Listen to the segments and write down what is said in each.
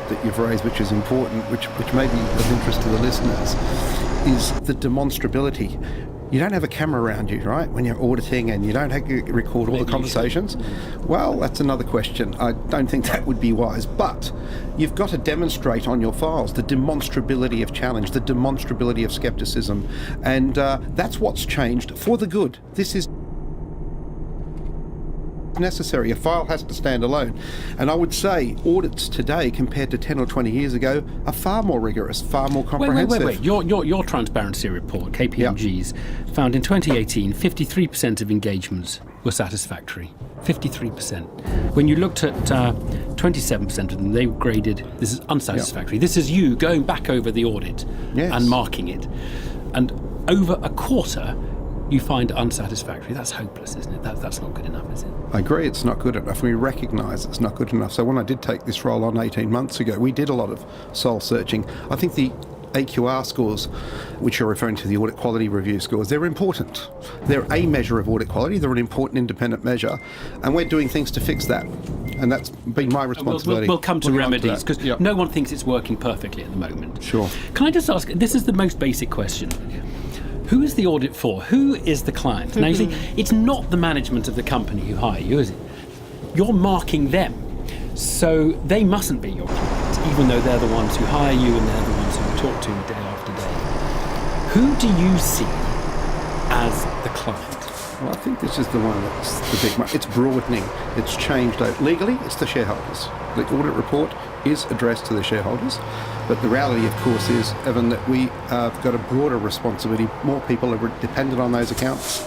That you've raised, which is important, which may be of interest to the listeners, is the demonstrability. You don't have a camera around you, right, when you're auditing, and you don't have to record all the conversations. Well, that's another question. I don't think that would be wise, but you've got to demonstrate on your files the demonstrability of challenge, the demonstrability of skepticism, and that's what's changed for the good. This is necessary. A file has to stand alone. And I would say audits today compared to 10 or 20 years ago are far more rigorous, far more comprehensive. Wait. Your transparency report, KPMG's, found in 2018 53% of engagements were satisfactory. 53%. When you looked at 27% of them, they graded this is unsatisfactory. This is you going back over the audit and marking it. And over a quarter you find unsatisfactory. That's hopeless, isn't it? That's not good enough, is it? I agree, it's not good enough. We recognise it's not good enough. So when I did take this role on 18 months ago, we did a lot of soul searching. I think the AQR scores, which you're referring to, the audit quality review scores, they're important. They're a measure of audit quality. They're an important independent measure. And we're doing things to fix that. And that's been my responsibility. We'll come to remedies, because no one thinks it's working perfectly at the moment. Sure. Can I just ask, this is the most basic question. Who is the audit for? Who is the client? Now, you see, it's not the management of the company who hire you, is it? You're marking them. So they mustn't be your client, even though they're the ones who hire you and they're the ones who you talk to day after day. Who do you see as the client? Well, I think this is the one that's the big one. It's broadening. It's changed. Legally, it's the shareholders. The audit report is addressed to the shareholders. But the reality, of course, is, Evan, that we have got a broader responsibility. More people are dependent on those accounts.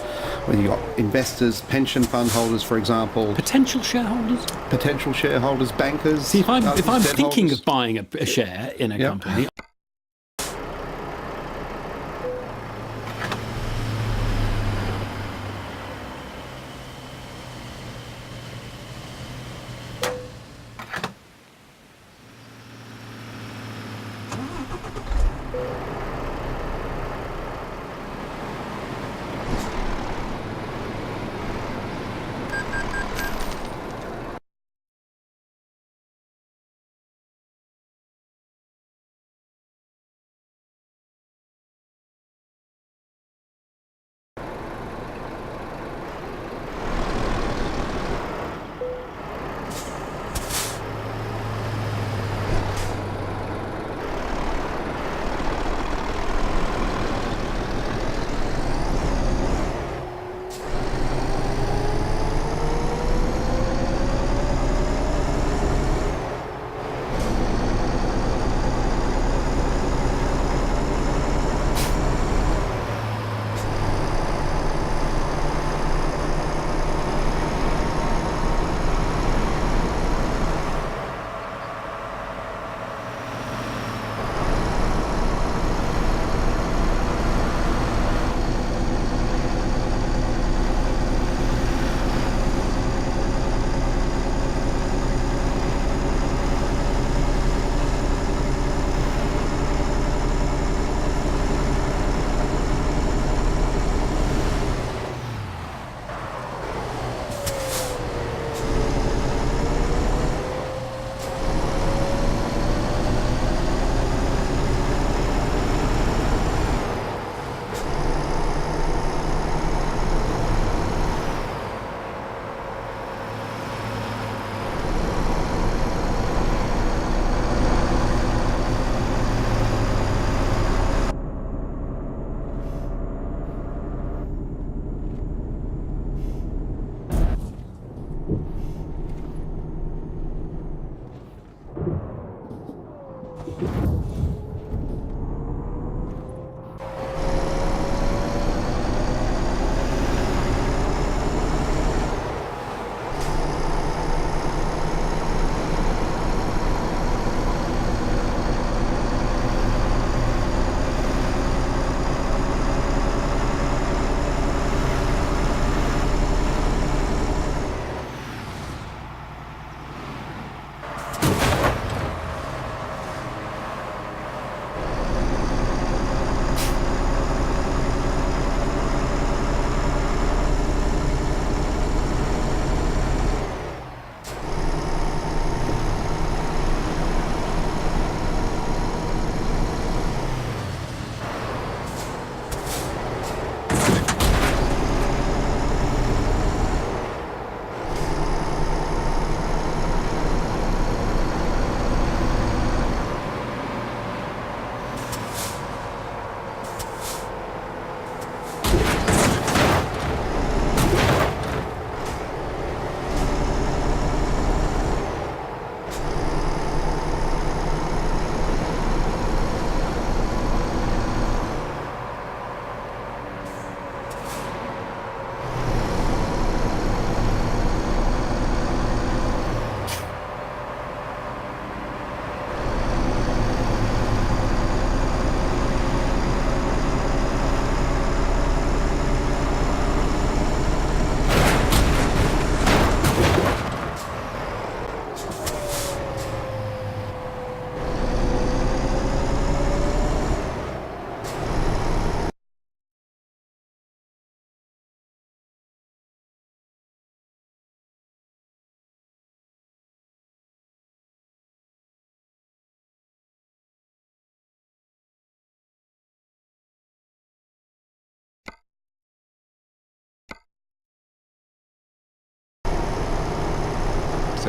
Whether you've got investors, pension fund holders, for example. Potential shareholders? Potential shareholders, bankers. See, if I'm thinking of buying a share in a company,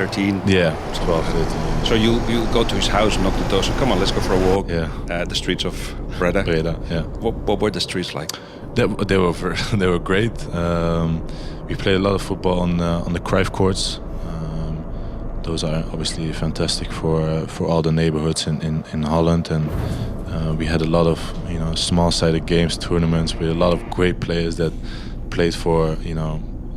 13. Yeah, 12, 13. Yeah. So you go to his house, knock the door, say, come on, let's go for a walk. Yeah. The streets of Breda. Breda, yeah. What were the streets like? They were they were great. We played a lot of football on the Cruyff courts. Those are obviously fantastic for all the neighborhoods in Holland, and we had a lot of small-sided games, tournaments with a lot of great players that played for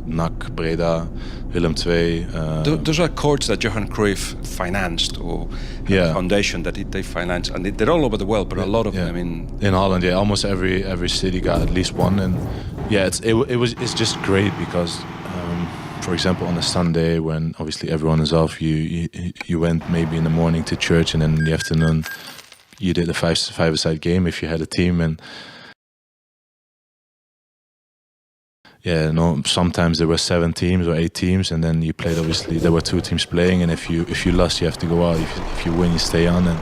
NAC Breda, Willem II. Those are courts that Johan Cruyff financed, or a foundation that they financed, and they're all over the world, but a lot of them in Holland. Yeah, almost every city got at least one, and it's just great because. For example, on a Sunday when obviously everyone is off, you went maybe in the morning to church, and then in the afternoon you did a five-a-side game if you had a team. And sometimes there were 7 teams or 8 teams, and then you played. Obviously, there were 2 teams playing, and if you lost, you have to go out. If you win, you stay on. And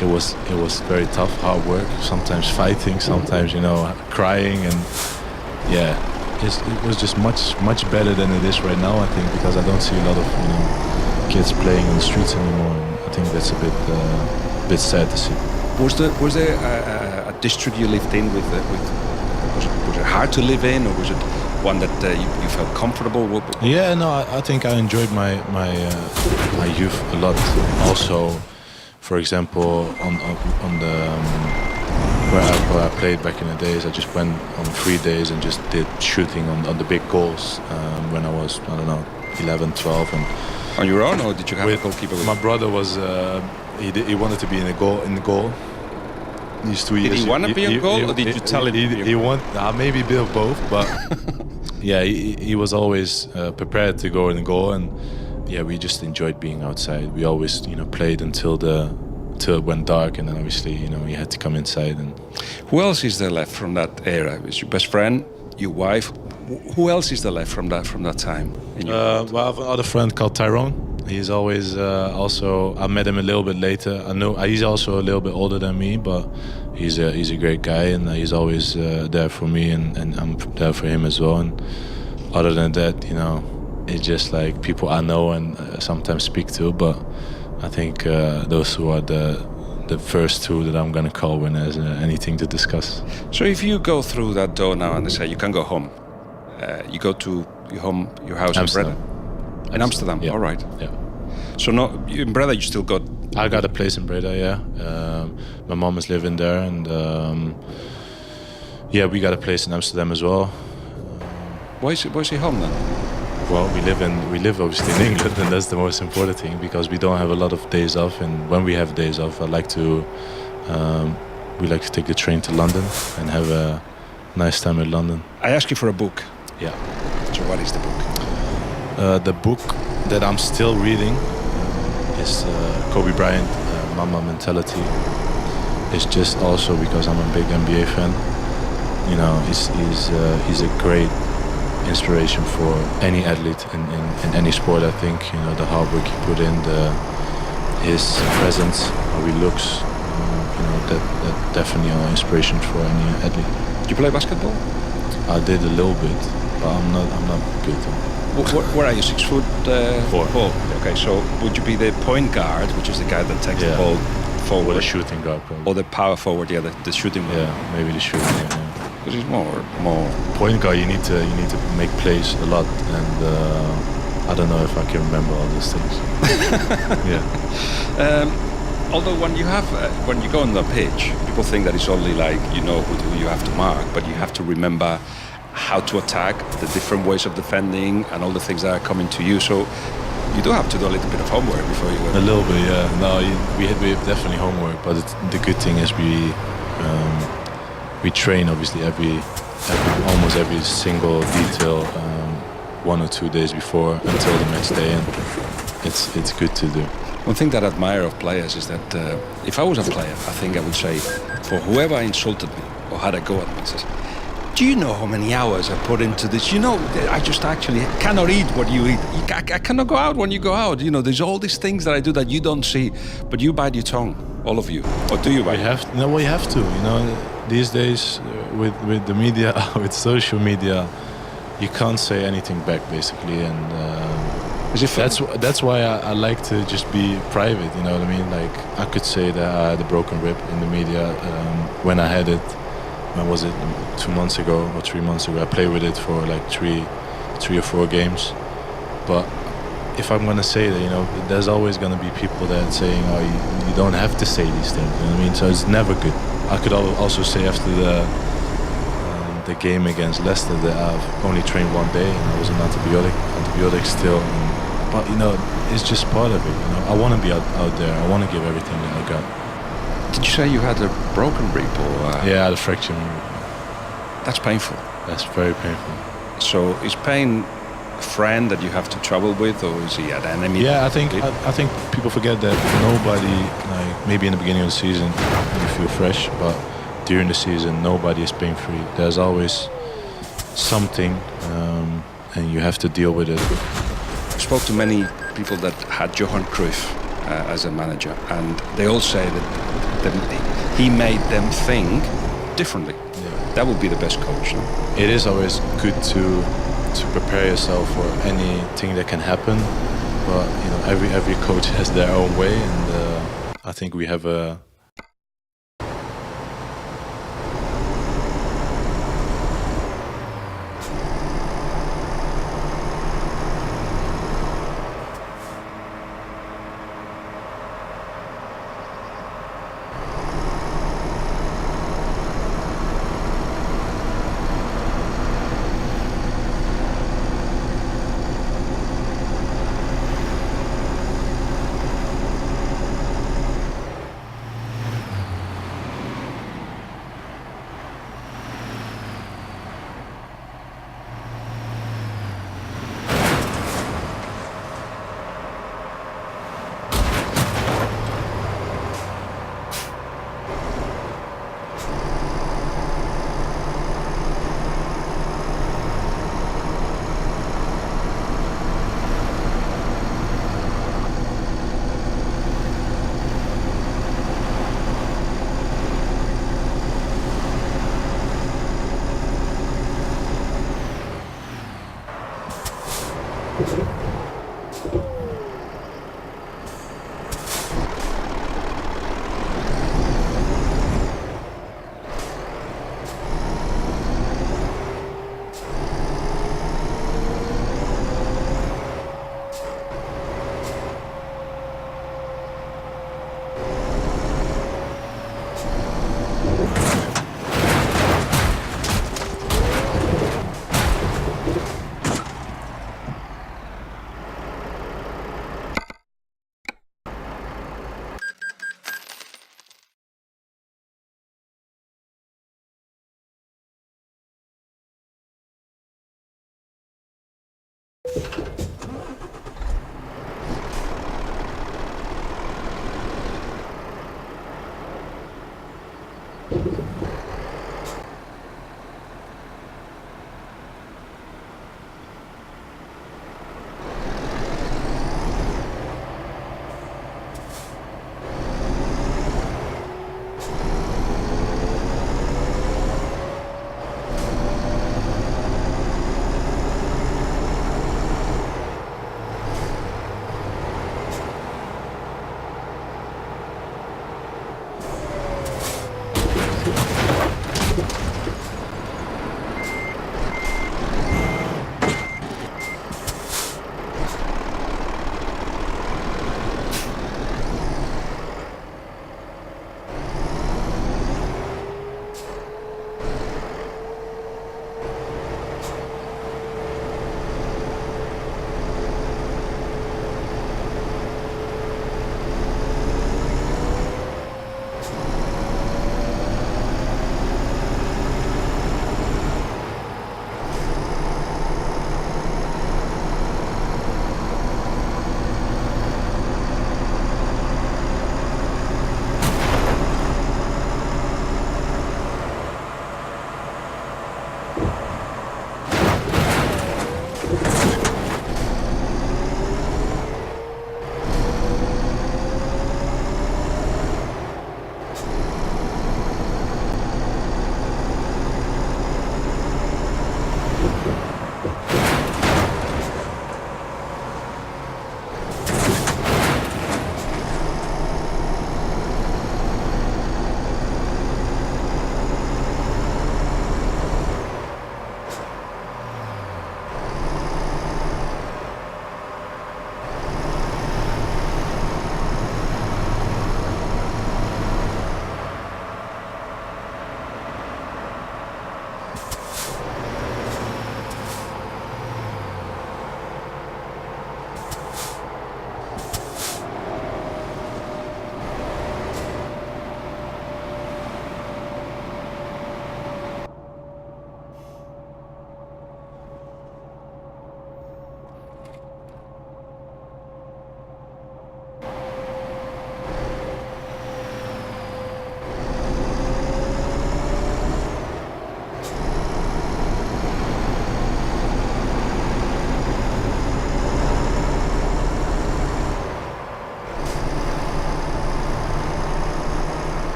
it was very tough, hard work. Sometimes fighting, sometimes crying, and It was just much better than it is right now, I think, because I don't see a lot of kids playing on the streets anymore. I think that's a bit sad to see. Was there a district you lived in with was it hard to live in, or was it one that you felt comfortable with? Yeah, no, I think I enjoyed my youth a lot. Also, for example, on the where I played back in the days, I just went on free days and just did shooting on the big goals when I was, 11, 12. And on your own, or did you have a goalkeeper? My brother was, he wanted to be in the goal. These 2 years. Did he want to be in goal, or did you tell him? He want maybe a bit of both, but yeah, he was always prepared to go in the goal, and we just enjoyed being outside. We always, played until it went dark, and then obviously you had to come inside. And who else is there left from that era? Is your best friend, your wife? Who else is there left from that time? Well, I have another friend called Tyrone. He's always also. I met him a little bit later. I know he's also a little bit older than me, but he's a great guy, and he's always there for me, and I'm there for him as well. And other than that, it's just like people I know and sometimes speak to, but. I think those two are the first 2 that I'm going to call when there's anything to discuss. So if you go through that door now and they say you can go home, you go to your house Amsterdam. in Breda? In Amsterdam, yeah. All right. Yeah. So in Breda you still got... I got a place in Breda, yeah. My mom is living there, and we got a place in Amsterdam as well. Where's he home then? Well, we live obviously in England, and that's the most important thing, because we don't have a lot of days off. And when we have days off, we like to take the train to London and have a nice time in London. I asked you for a book. Yeah. So what is the book? The book that I'm still reading is Kobe Bryant, Mamba Mentality. It's just also because I'm a big NBA fan. He's a great inspiration for any athlete in any sport. I think the hard work he put in, his presence, how he looks, that definitely an inspiration for any athlete. Did you play basketball? I did a little bit, but I'm not good. Where are you? 6 foot? 4. Okay, so would you be the point guard, which is the guy that takes the ball forward, or the shooting guard, probably. Or the power forward? Yeah, the shooting one. Yeah, maybe the shooting. Yeah. Because it's more point guard. You need to make plays a lot, and I don't know if I can remember all those things. Yeah. Although when you go on the pitch, people think that it's only like who you have to mark, but you have to remember how to attack, the different ways of defending, and all the things that are coming to you. So you do have to do a little bit of homework before you go. A little bit, yeah. No, we have definitely homework, but the good thing is we train obviously almost every single detail 1 or 2 days before until the next day, and it's good to do. One thing that I admire of players is that if I was a player, I think I would say, for whoever insulted me or had a go at me, says, do you know how many hours I put into this? I just actually cannot eat what you eat. I cannot go out when you go out. There's all these things that I do that you don't see, but you bite your tongue, all of you. Or do you bite? We have to. These days with the media, with social media, you can't say anything back basically, and Is it fair? That's why I like to just be private. You know what I mean? Like I could say that I had a broken rib in the media when I had it. When was it? 2 months ago or 3 months ago? I played with it for like three or 4 games. But if I'm gonna say that, you know, there's always gonna be people that saying, "Oh, you don't have to say these things." You know what I mean? So it's never good. I could also say after the game against Leicester that I've only trained 1 day and I was on antibiotics still. But you know, it's just part of it. You know, I want to be out there. I want to give everything that I got. Did you say you had a broken rib or? Yeah, I had a fracture. That's painful. That's very painful. So is pain a friend that you have to travel with, or is he an enemy? Yeah, I think people forget that nobody, like maybe in the beginning of the season you feel fresh, but during the season nobody is pain free. There's always something, and you have to deal with it. I spoke to many people that had Johan Cruyff as a manager, and they all say that he made them think differently. Yeah. That would be the best coach. No? It is always good to prepare yourself for anything that can happen, but you know, every coach has their own way, and I think we have a